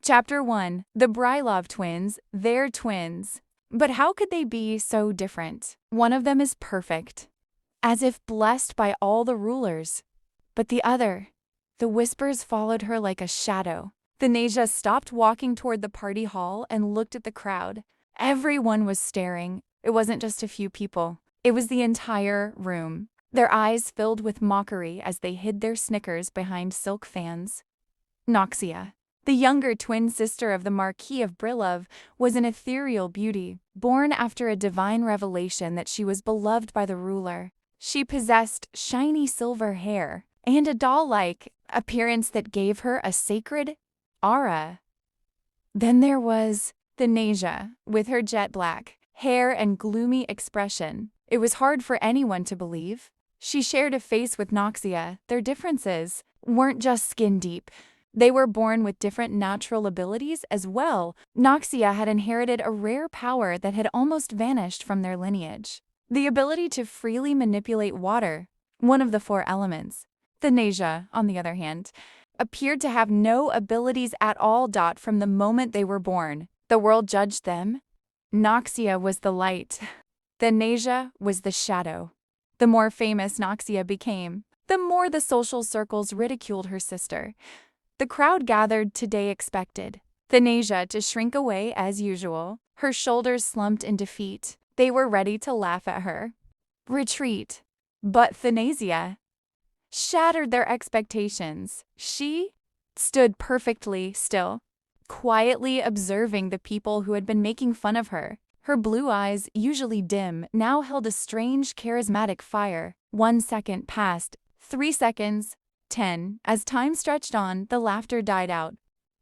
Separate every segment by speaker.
Speaker 1: Chapter 1. The Breloff twins. They're twins. But how could they be so different? One of them is perfect, as if blessed by all the rulers. But the other, the whispers followed her like a shadow. Tanasia stopped walking toward the party hall and looked at the crowd. Everyone was staring. It wasn't just a few people. It was the entire room. Their eyes filled with mockery as they hid their snickers behind silk fans. Noxia, the younger twin sister of the Marquis of Breloff, was an ethereal beauty, born after a divine revelation that she was beloved by the ruler. She possessed shiny silver hair and a doll-like appearance that gave her a sacred aura. Then there was Tanasia, with her jet black hair and gloomy expression. It was hard for anyone to believe. She shared a face with Noxia. Their differences weren't just skin deep. They were born with different natural abilities as well. Noxia had inherited a rare power that had almost vanished from their lineage: the ability to freely manipulate water, one of the four elements. Tanasia, on the other hand, appeared to have no abilities at all. From the moment they were born, the world judged them. Noxia was the light. Tanasia was the shadow. The more famous Noxia became, the more the social circles ridiculed her sister. The crowd gathered today expected Tanasia to shrink away as usual, her shoulders slumped in defeat. They were ready to laugh at her. Retreat. But Tanasia shattered their expectations. She stood perfectly still, quietly observing the people who had been making fun of her. Her blue eyes, usually dim, now held a strange, charismatic fire. 1 second passed, 3 seconds, 10. As time stretched on, the laughter died out.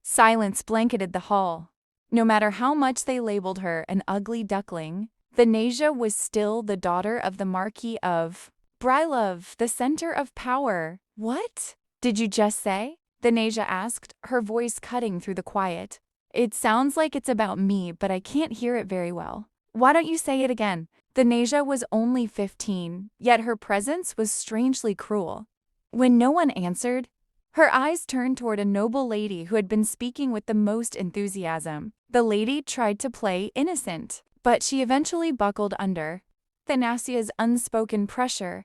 Speaker 1: Silence blanketed the hall. No matter how much they labeled her an ugly duckling, Tanasia was still the daughter of the Marquis of Breloff, the center of power. What did you just say? Tanasia asked, her voice cutting through the quiet. It sounds like it's about me, but I can't hear it very well. Why don't you say it again? Tanasia was only 15, yet her presence was strangely cruel. When no one answered, her eyes turned toward a noble lady who had been speaking with the most enthusiasm. The lady tried to play innocent, but she eventually buckled under Thanasia's unspoken pressure.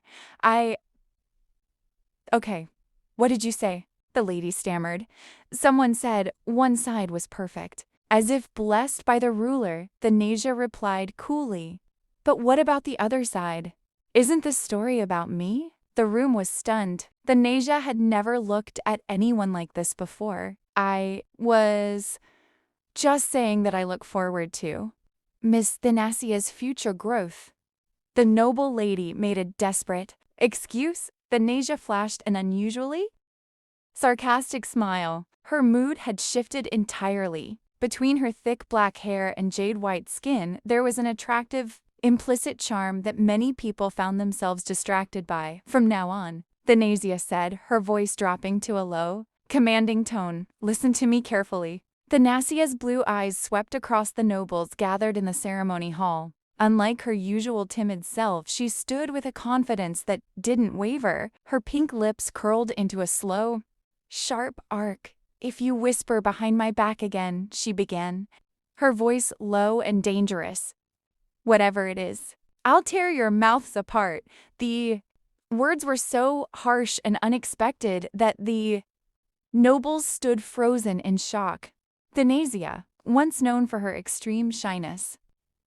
Speaker 1: Okay, what did you say? The lady stammered. Someone said one side was perfect. As if blessed by the ruler, Tanasia replied coolly. But what about the other side? Isn't this story about me? The room was stunned. Tanasia had never looked at anyone like this before. I was just saying that I look forward to Miss Thanasia's future growth. The noble lady made a desperate excuse. Tanasia flashed an unusually sarcastic smile. Her mood had shifted entirely. Between her thick black hair and jade-white skin, there was an attractive, implicit charm that many people found themselves distracted by. From now on, Tanasia said, her voice dropping to a low, commanding tone, listen to me carefully. Thanasia's blue eyes swept across the nobles gathered in the ceremony hall. Unlike her usual timid self, she stood with a confidence that didn't waver. Her pink lips curled into a slow, sharp arc. If you whisper behind my back again, she began, her voice low and dangerous. Whatever it is, I'll tear your mouths apart. The words were so harsh and unexpected that the nobles stood frozen in shock. Tanasia, once known for her extreme shyness,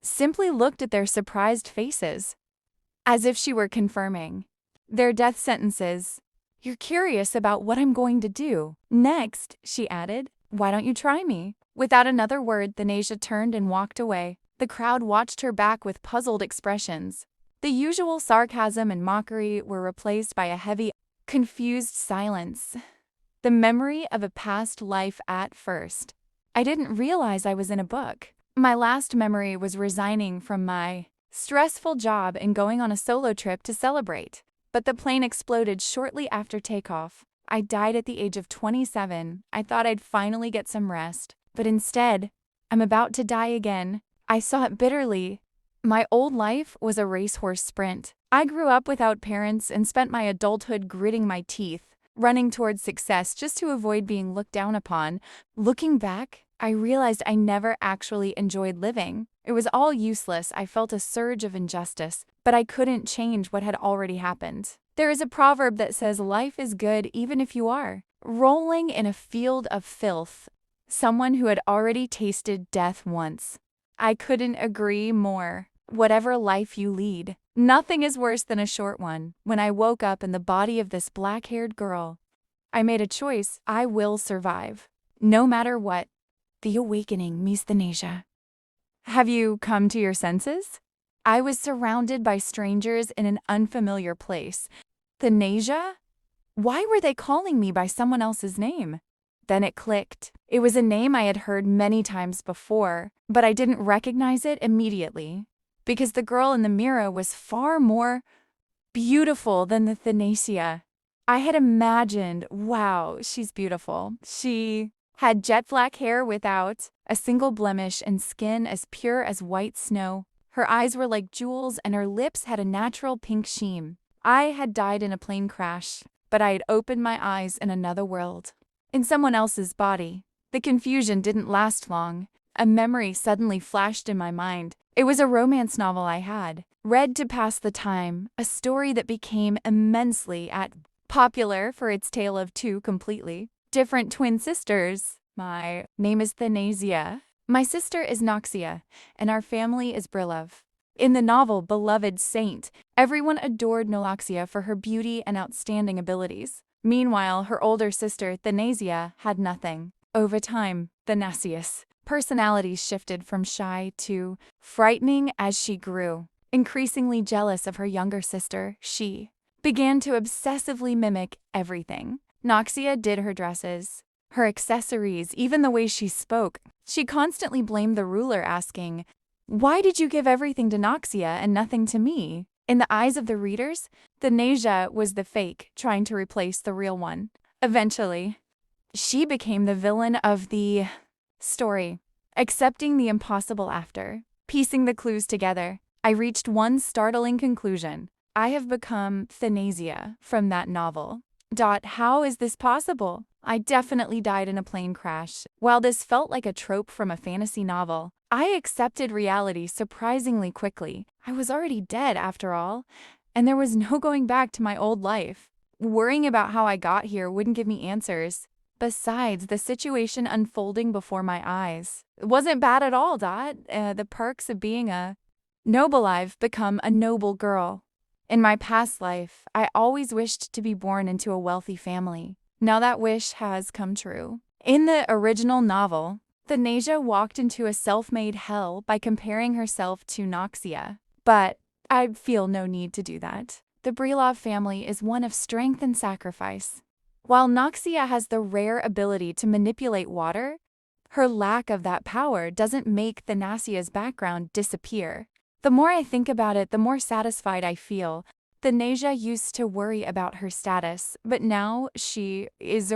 Speaker 1: simply looked at their surprised faces, as if she were confirming their death sentences. You're curious about what I'm going to do next, she added. Why don't you try me? Without another word, Tanasia turned and walked away. The crowd watched her back with puzzled expressions. The usual sarcasm and mockery were replaced by a heavy, confused silence. The memory of a past life at first. I didn't realize I was in a book. My last memory was resigning from my stressful job and going on a solo trip to celebrate. But the plane exploded shortly after takeoff. I died at the age of 27. I thought I'd finally get some rest. But instead, I'm about to die again. I saw it bitterly. My old life was a racehorse sprint. I grew up without parents and spent my adulthood gritting my teeth. running towards success just to avoid being looked down upon. Looking back, I realized I never actually enjoyed living. It was all useless. I felt a surge of injustice, but I couldn't change what had already happened. There is a proverb that says life is good even if you are rolling in a field of filth. Someone who had already tasted death once. I couldn't agree more. Whatever life you lead, nothing is worse than a short one. When I woke up in the body of this black-haired girl, I made a choice. I will survive, no matter what. The awakening, Miss Tanasia. Have you come to your senses? I was surrounded by strangers in an unfamiliar place. Tanasia? Why were they calling me by someone else's name? Then it clicked. It was a name I had heard many times before, but I didn't recognize it immediately, because the girl in the mirror was far more beautiful than the Tanasia I had imagined. Wow, she's beautiful. She had jet black hair without a single blemish and skin as pure as white snow. Her eyes were like jewels and her lips had a natural pink sheen. I had died in a plane crash, but I had opened my eyes in another world, in someone else's body. The confusion didn't last long. A memory suddenly flashed in my mind. It was a romance novel I had read to pass the time, a story that became immensely popular for its tale of two completely different twin sisters. My name is Tanasia. My sister is Noxia, and our family is Breloff. In the novel Beloved Saint, everyone adored Noxia for her beauty and outstanding abilities. Meanwhile, her older sister, Tanasia, had nothing. Over time, Thanasia's personalities shifted from shy to frightening as she grew. Increasingly jealous of her younger sister, she began to obsessively mimic everything. Noxia did her dresses, her accessories, even the way she spoke. She constantly blamed the ruler, asking, "Why did you give everything to Noxia and nothing to me?" In the eyes of the readers, Tanasia was the fake, trying to replace the real one. Eventually, she became the villain of the story, accepting the impossible after. Piecing the clues together, I reached one startling conclusion. I have become Tanasia from that novel. How is this possible? I definitely died in a plane crash. While this felt like a trope from a fantasy novel, I accepted reality surprisingly quickly. I was already dead after all, and there was no going back to my old life. Worrying about how I got here wouldn't give me answers. Besides, the situation unfolding before my eyes wasn't bad at all. The perks of being a noble. I've become a noble girl. In my past life, I always wished to be born into a wealthy family. Now that wish has come true. In the original novel, Tanasia walked into a self-made hell by comparing herself to Noxia. But I feel no need to do that. The Breloff family is one of strength and sacrifice. While Noxia has the rare ability to manipulate water, her lack of that power doesn't make Thanasia's background disappear. The more I think about it, the more satisfied I feel. Tanasia used to worry about her status, but now she is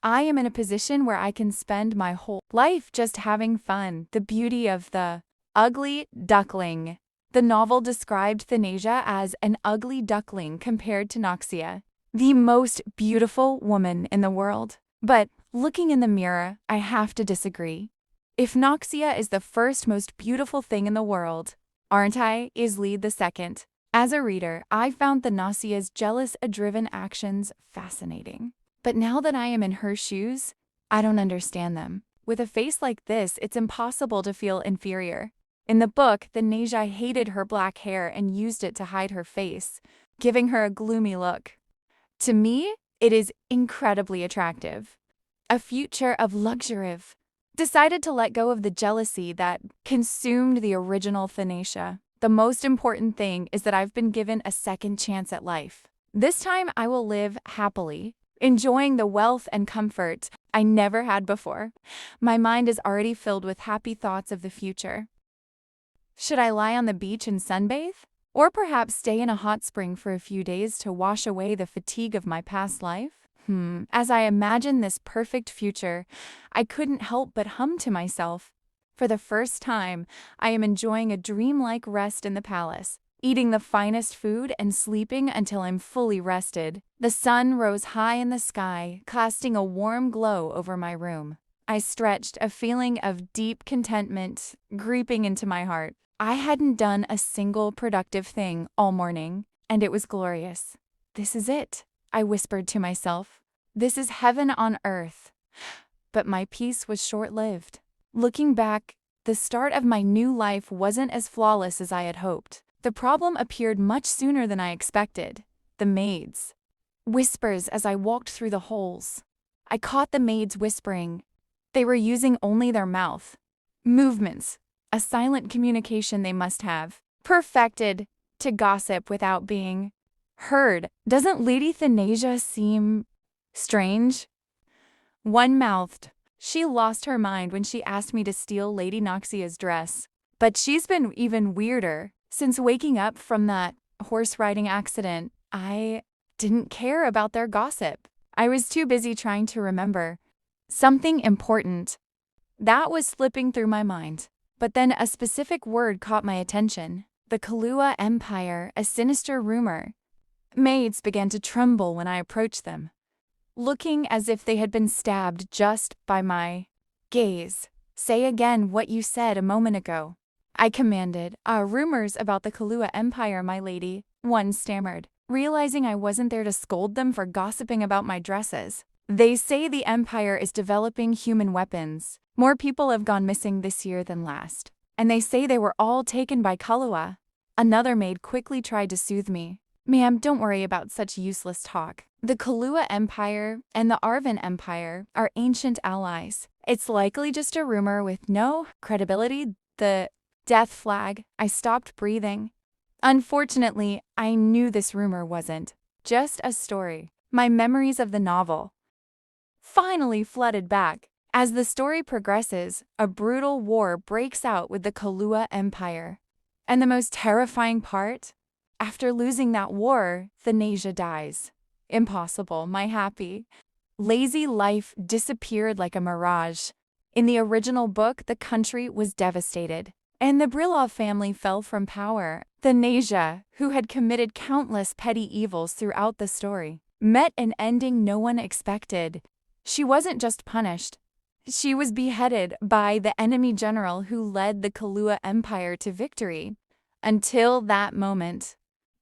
Speaker 1: I am in a position where I can spend my whole life just having fun. The beauty of the ugly duckling. The novel described Tanasia as an ugly duckling compared to Noxia, the most beautiful woman in the world. But looking in the mirror, I have to disagree. If Noxia is the first most beautiful thing in the world, aren't I? Is Lead the second? As a reader, I found Thanasia's jealous-driven actions fascinating. But now that I am in her shoes, I don't understand them. With a face like this, it's impossible to feel inferior. In the book, Tanasia hated her black hair and used it to hide her face, giving her a gloomy look. To me, it is incredibly attractive. A future of luxury. Decided to let go of the jealousy that consumed the original Tanasia. The most important thing is that I've been given a second chance at life. This time I will live happily, enjoying the wealth and comfort I never had before. My mind is already filled with happy thoughts of the future. Should I lie on the beach and sunbathe? Or perhaps stay in a hot spring for a few days to wash away the fatigue of my past life? As I imagine this perfect future, I couldn't help but hum to myself. For the first time, I am enjoying a dreamlike rest in the palace, eating the finest food and sleeping until I'm fully rested. The sun rose high in the sky, casting a warm glow over my room. I stretched, a feeling of deep contentment creeping into my heart. I hadn't done a single productive thing all morning, and it was glorious. This is it, I whispered to myself. This is heaven on earth. But my peace was short-lived. Looking back, the start of my new life wasn't as flawless as I had hoped. The problem appeared much sooner than I expected. The maids. Whispers as I walked through the holes. I caught the maids whispering. They were using only their mouth. Movements. A silent communication they must have. Perfected to gossip without being heard. Doesn't Lady Tanasia seem strange? One-mouthed. She lost her mind when she asked me to steal Lady Noxia's dress. But she's been even weirder. Since waking up from that horse-riding accident, I didn't care about their gossip. I was too busy trying to remember something important. That was slipping through my mind. But then a specific word caught my attention. The Kahlua Empire, a sinister rumor. Maids began to tremble when I approached them, looking as if they had been stabbed just by my gaze. Say again what you said a moment ago, I commanded. Rumors about the Kahlua Empire, my lady, one stammered, realizing I wasn't there to scold them for gossiping about my dresses. They say the Empire is developing human weapons. More people have gone missing this year than last. And they say they were all taken by Kahlua. Another maid quickly tried to soothe me. Ma'am, don't worry about such useless talk. The Kahlua Empire and the Arvan Empire are ancient allies. It's likely just a rumor with no credibility. The death flag. I stopped breathing. Unfortunately, I knew this rumor wasn't just a story. My memories of the novel finally flooded back. As the story progresses, a brutal war breaks out with the Kahlua Empire. And the most terrifying part? After losing that war, Tanasia dies. Impossible, my happy, lazy life disappeared like a mirage. In the original book, the country was devastated, and the Breloff family fell from power. Tanasia, who had committed countless petty evils throughout the story, met an ending no one expected. She wasn't just punished. She was beheaded by the enemy general who led the Kahlua Empire to victory. Until that moment,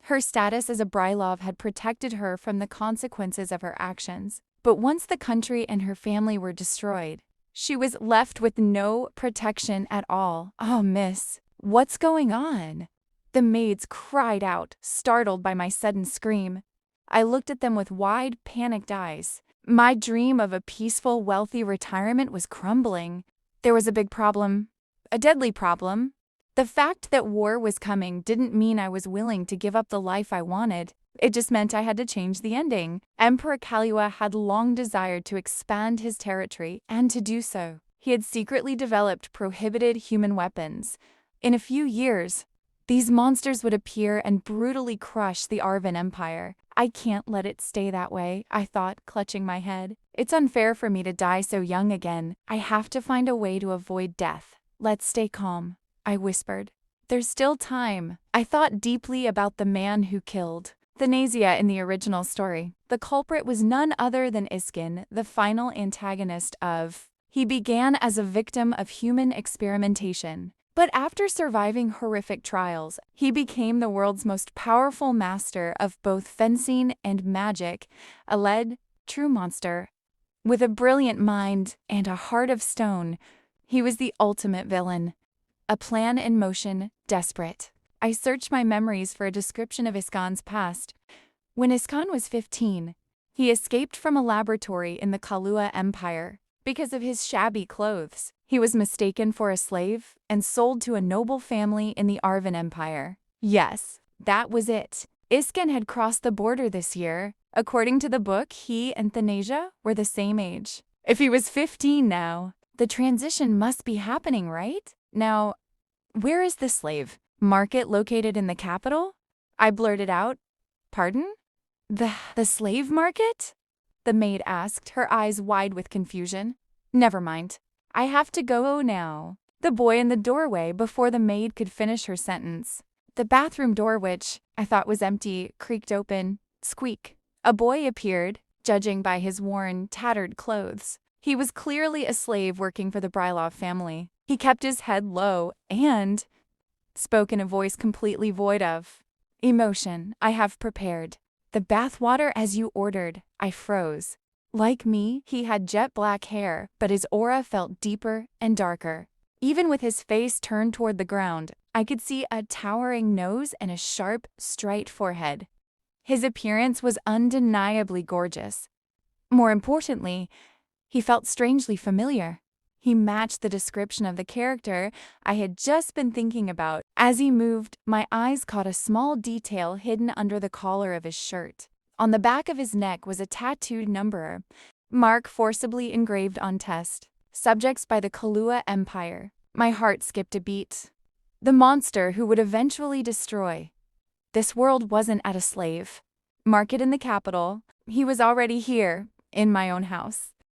Speaker 1: her status as a Breloff had protected her from the consequences of her actions. But once the country and her family were destroyed, she was left with no protection at all. Oh, miss, what's going on? The maids cried out, startled by my sudden scream. I looked at them with wide, panicked eyes. My dream of a peaceful, wealthy retirement was crumbling. There was a big problem, a deadly problem. The fact that war was coming didn't mean I was willing to give up the life I wanted. It just meant I had to change the ending. Emperor Kahlua had long desired to expand his territory, and to do so, he had secretly developed prohibited human weapons. In a few years, these monsters would appear and brutally crush the Arvan Empire. I can't let it stay that way, I thought, clutching my head. It's unfair for me to die so young again. I have to find a way to avoid death. Let's stay calm, I whispered. There's still time. I thought deeply about the man who killed Tanasia in the original story. The culprit was none other than Iskin, the final antagonist of. He began as a victim of human experimentation. But after surviving horrific trials, he became the world's most powerful master of both fencing and magic, a lead, true monster. With a brilliant mind and a heart of stone, he was the ultimate villain. A plan in motion, desperate. I searched my memories for a description of Iskan's past. When Iskan was 15, he escaped from a laboratory in the Kahlua Empire. Because of his shabby clothes, he was mistaken for a slave and sold to a noble family in the Arvan Empire. Yes, that was it. Iskan had crossed the border this year. According to the book, he and Tanasia were the same age. If he was 15 now, the transition must be happening, right? Now, where is the slave market located in the capital? I blurted out. Pardon? The slave market? The maid asked, her eyes wide with confusion. Never mind. I have to go now. The boy in the doorway before the maid could finish her sentence. The bathroom door, which I thought was empty, creaked open. Squeak. A boy appeared, judging by his worn, tattered clothes. He was clearly a slave working for the Breloff family. He kept his head low and spoke in a voice completely void of emotion. I have prepared the bathwater as you ordered. I froze. Like me, he had jet black hair, but his aura felt deeper and darker. Even with his face turned toward the ground, I could see a towering nose and a sharp, straight forehead. His appearance was undeniably gorgeous. More importantly, he felt strangely familiar. He matched the description of the character I had just been thinking about. As he moved, my eyes caught a small detail hidden under the collar of his shirt. On the back of his neck was a tattooed number, mark forcibly engraved on test. Subjects by the Kahlua Empire. My heart skipped a beat. The monster who would eventually destroy this world wasn't at a slave market in the capital. He was already here, in my own house.